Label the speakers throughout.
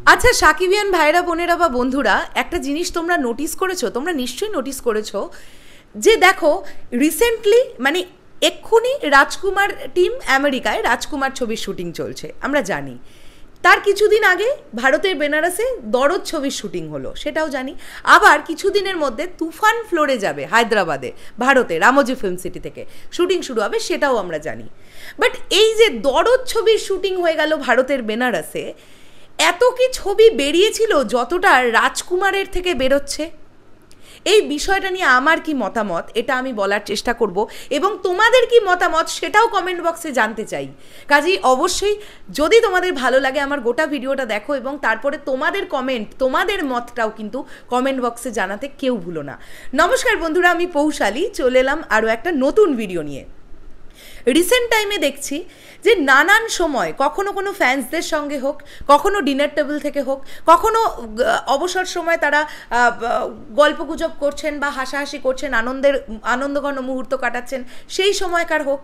Speaker 1: আচ্ছা সাকিবিয়ান ভাইরা বোনেরা বা বন্ধুরা, একটা জিনিস তোমরা নোটিস করেছো, তোমরা নিশ্চয়ই নোটিস করেছো যে দেখো রিসেন্টলি মানে এক্ষুনি রাজকুমার টিম আমেরিকায় রাজকুমার ছবির শুটিং চলছে, আমরা জানি। তার কিছুদিন আগে ভারতের বেনারসে দরদ ছবির শুটিং হলো, সেটাও জানি। আবার কিছুদিনের মধ্যে তুফান ফ্লোরে যাবে হায়দ্রাবাদে, ভারতে রামোজি ফিল্ম সিটি থেকে শুটিং শুরু হবে, সেটাও আমরা জানি। বাট এই যে দরদ ছবির শুটিং হয়ে গেল ভারতের বেনারসে, এত কি ছবি বেরিয়েছিল যতটা রাজকুমারের থেকে বেরোচ্ছে? এই বিষয়টা নিয়ে আমার কি মতামত এটা আমি বলার চেষ্টা করব, এবং তোমাদের কি মতামত সেটাও কমেন্ট বক্সে জানতে চাই। কাজেই অবশ্যই যদি তোমাদের ভালো লাগে আমার গোটা ভিডিওটা দেখো, এবং তারপরে তোমাদের কমেন্ট, তোমাদের মতটাও কিন্তু কমেন্ট বক্সে জানাতে কেউ ভুলো না। নমস্কার বন্ধুরা, আমি পৌশালী, চলে এলাম আরও একটা নতুন ভিডিও নিয়ে। রিসেন্ট টাইমে দেখছি যে নানান সময় কখনো কোনো ফ্যান্সদের সঙ্গে হোক, কখনো ডিনার টেবিল থেকে হোক, কখনো অবসর সময় তারা গল্পগুজব করছেন বা হাসাহাসি করছেন, আনন্দঘন মুহূর্ত কাটাচ্ছেন, সেই সময়কার হোক,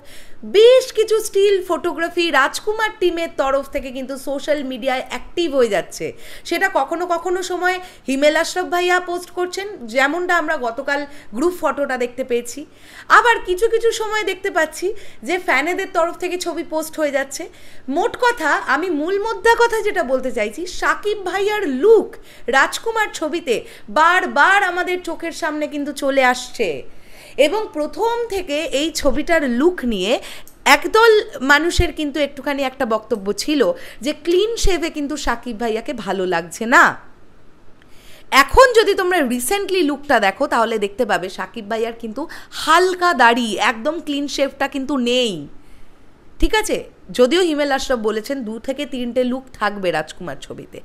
Speaker 1: বেশ কিছু স্টিল ফটোগ্রাফি রাজকুমার টিমের তরফ থেকে কিন্তু সোশ্যাল মিডিয়ায় অ্যাক্টিভ হয়ে যাচ্ছে। সেটা কখনো কখনো সময় হিমেল আশরাফ ভাইয়া পোস্ট করছেন, যেমনটা আমরা গতকাল গ্রুপ ফটোটা দেখতে পেয়েছি। আবার কিছু কিছু সময় দেখতে পাচ্ছি যে ফ্যানেদের তরফ থেকে ছবি পোস্ট হয়ে যাচ্ছে। মোট কথা, আমি মূল মোদ্দা কথা যেটা বলতে চাইছি, সাকিব ভাইয়ার লুক রাজকুমার ছবিতে বারবার আমাদের চোখের সামনে কিন্তু চলে আসছে, এবং প্রথম থেকে এই ছবিটার লুক নিয়ে একদল মানুষের কিন্তু একটুখানি একটা বক্তব্য ছিল যে ক্লিন শেভে কিন্তু সাকিব ভাইয়াকে ভালো লাগছে না। এখন যদি তোমরা রিসেন্টলি লুকটা দেখো তাহলে দেখতে পাবে সাকিব ভাইয়ার কিন্তু হালকা দাড়ি, একদম ক্লিন শেভটা কিন্তু নেই। ঠিক আছে, যদিও হিমেল আশরাফ বলেছেন 2 থেকে 3টে লুক থাকবে রাজকুমার ছবিতে,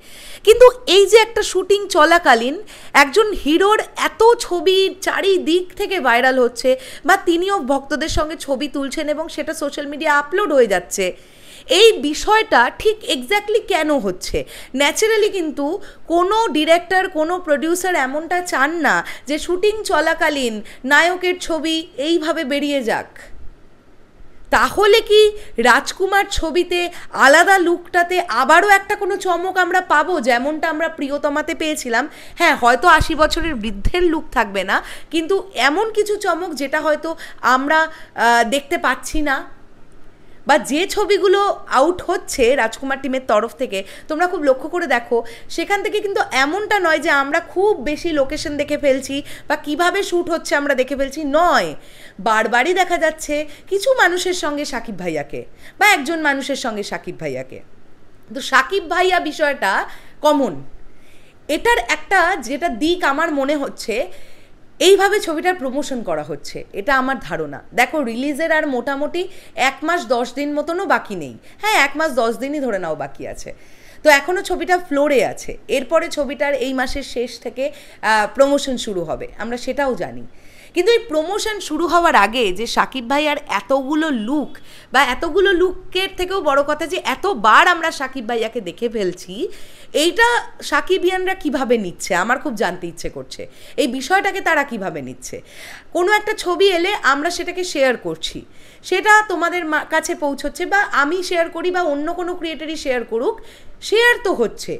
Speaker 1: কিন্তু এই যে একটা শুটিং চলাকালীন একজন হিরোর এত ছবি চারিদিক থেকে ভাইরাল হচ্ছে, বা তিনিও ভক্তদের সঙ্গে ছবি তুলছেন এবং সেটা সোশ্যাল মিডিয়া আপলোড হয়ে যাচ্ছে, এই বিষয়টা ঠিক এক্স্যাক্টলি কেন হচ্ছে? ন্যাচারালি কিন্তু কোনো ডিরেক্টর, কোনো প্রডিউসার এমনটা চান না যে শুটিং চলাকালীন নায়কের ছবি এইভাবে বেরিয়ে যাক। তাহলে কি রাজকুমার ছবিতে আলাদা লুকটাতে আবারও একটা কোনো চমক আমরা পাবো, যেমনটা আমরা প্রিয়তমাতে পেয়েছিলাম? হ্যাঁ, হয়তো 80 বছরের বৃদ্ধের লুক থাকবে না, কিন্তু এমন কিছু চমক যেটা হয়তো আমরা দেখতে পাচ্ছি না। বা যে ছবিগুলো আউট হচ্ছে রাজকুমার টিমের তরফ থেকে, তোমরা খুব লক্ষ্য করে দেখো, সেখান থেকে কিন্তু এমনটা নয় যে আমরা খুব বেশি লোকেশন দেখে ফেলছি বা কিভাবে শ্যুট হচ্ছে আমরা দেখে ফেলছি, নয়, বারবারই দেখা যাচ্ছে কিছু মানুষের সঙ্গে সাকিব ভাইয়াকে বা একজন মানুষের সঙ্গে সাকিব ভাইয়াকে। তো সাকিব ভাইয়া বিষয়টা কমন, এটার একটা যেটা দিক আমার মনে হচ্ছে এইভাবে ছবিটার প্রমোশন করা হচ্ছে, এটা আমার ধারণা। দেখো, রিলিজের আর মোটামুটি 1 মাস 10 দিন মতনও বাকি নেই। হ্যাঁ, 1 মাস 10 দিনই ধরে নাও বাকি আছে, তো এখনও ছবিটা ফ্লোরে আছে। এরপরে ছবিটার এই মাসের শেষ থেকে প্রমোশন শুরু হবে, আমরা সেটাও জানি। কিন্তু এই প্রমোশন শুরু হওয়ার আগে যে সাকিব ভাইয়ার এতগুলো লুক, বা এতগুলো লুকের থেকেও বড় কথা যে এতবার আমরা সাকিব ভাইয়াকে দেখে ফেলছি, এইটা সাকিবিয়ানরা কিভাবে নিচ্ছে আমার খুব জানতে ইচ্ছে করছে। এই বিষয়টাকে তারা কিভাবে নিচ্ছে? কোনো একটা ছবি এলে আমরা সেটাকে শেয়ার করছি, সেটা তোমাদের কাছে পৌঁছচ্ছে, বা আমি শেয়ার করি বা অন্য কোনো ক্রিয়েটারই শেয়ার করুক, শেয়ার তো হচ্ছে,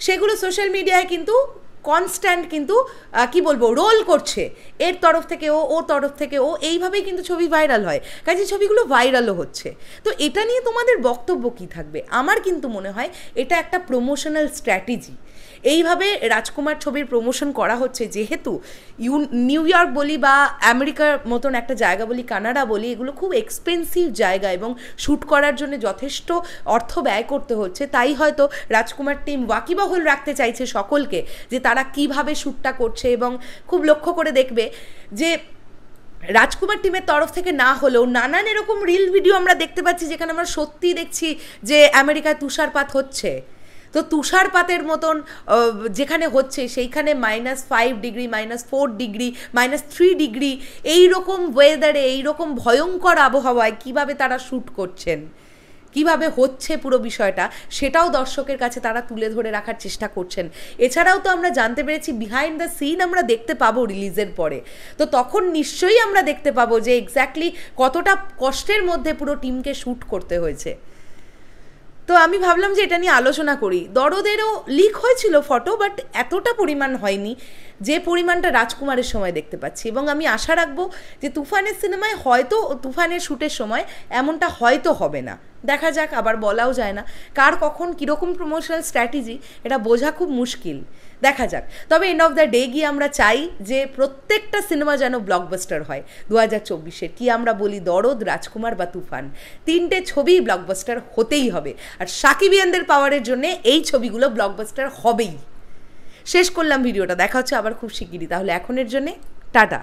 Speaker 1: সেগুলো সোশ্যাল মিডিয়ায় কিন্তু কনস্ট্যান্ট কিন্তু কি বলবো রোল করছে, এর তরফ থেকে ও, ওর তরফ থেকে ও, এইভাবেই কিন্তু ছবি ভাইরাল হয়। কাজে ছবিগুলো ভাইরালও হচ্ছে। তো এটা নিয়ে তোমাদের বক্তব্য কি থাকবে? আমার কিন্তু মনে হয় এটা একটা প্রমোশনাল স্ট্র্যাটেজি। এইভাবে রাজকুমার ছবির প্রমোশন করা হচ্ছে, যেহেতু নিউ ইয়র্ক বলি বা আমেরিকার মতন একটা জায়গা বলি, কানাডা বলি, এগুলো খুব এক্সপেন্সিভ জায়গা এবং শ্যুট করার জন্য যথেষ্ট অর্থ ব্যয় করতে হচ্ছে। তাই হয়তো রাজকুমার টিম ওয়াকিবহাল রাখতে চাইছে সকলকে যে তারা কিভাবে শ্যুটটা করছে। এবং খুব লক্ষ্য করে দেখবে যে রাজকুমার টিমের তরফ থেকে না হলেও নানান এরকম রিল ভিডিও আমরা দেখতে পাচ্ছি যেখানে আমরা সত্যিই দেখছি যে আমেরিকায় তুষারপাত হচ্ছে। তো তুষারপাতের মতন যেখানে হচ্ছে সেইখানে -5 ডিগ্রি, -4 ডিগ্রি, -3 ডিগ্রি এইরকম ওয়েদারে, এইরকম ভয়ঙ্কর আবহাওয়ায় কিভাবে তারা শ্যুট করছেন, কিভাবে হচ্ছে পুরো বিষয়টা, সেটাও দর্শকের কাছে তারা তুলে ধরে রাখার চেষ্টা করছেন। এছাড়াও তো আমরা জানতে পেরেছি বিহাইন্ড দ্য সিন আমরা দেখতে পাবো রিলিজের পরে, তো তখন নিশ্চয়ই আমরা দেখতে পাবো যে এক্স্যাক্টলি কতটা কষ্টের মধ্যে পুরো টিমকে শ্যুট করতে হয়েছে। তো আমি ভাবলাম যে এটা নিয়ে আলোচনা করি। দরদেরও লিক হয়েছিল ফটো, বাট এতটা পরিমাণ হয়নি যে পরিমাণটা রাজকুমারের সময় দেখতে পাচ্ছি। এবং আমি আশা রাখবো যে তুফানের সিনেমায় হয়তো, তুফানের শ্যুটের সময় এমনটা হয়তো হবে না। দেখা যাক, আবার বলাও যায় না কার কখন কীরকম প্রমোশনাল স্ট্র্যাটেজি, এটা বোঝা খুব মুশকিল। দেখা যাক। তবে এন্ড অফ দ্য ডে গিয়ে আমরা চাই যে প্রত্যেকটা সিনেমা যেন ব্লকবাস্টার হয় 2024-এর। কি আমরা বলি, দরদ, রাজকুমার বা তুফান, তিনটে ছবি ব্লকবাস্টার হতেই হবে। আর সাকিবিয়ানদের পাওয়ারের জন্য এই ছবিগুলো ব্লকবাস্টার হবেই। শেষ করলাম ভিডিওটা, দেখা হচ্ছে আবার খুব শিগগিরই। তাহলে এখনের জন্যে টাটা।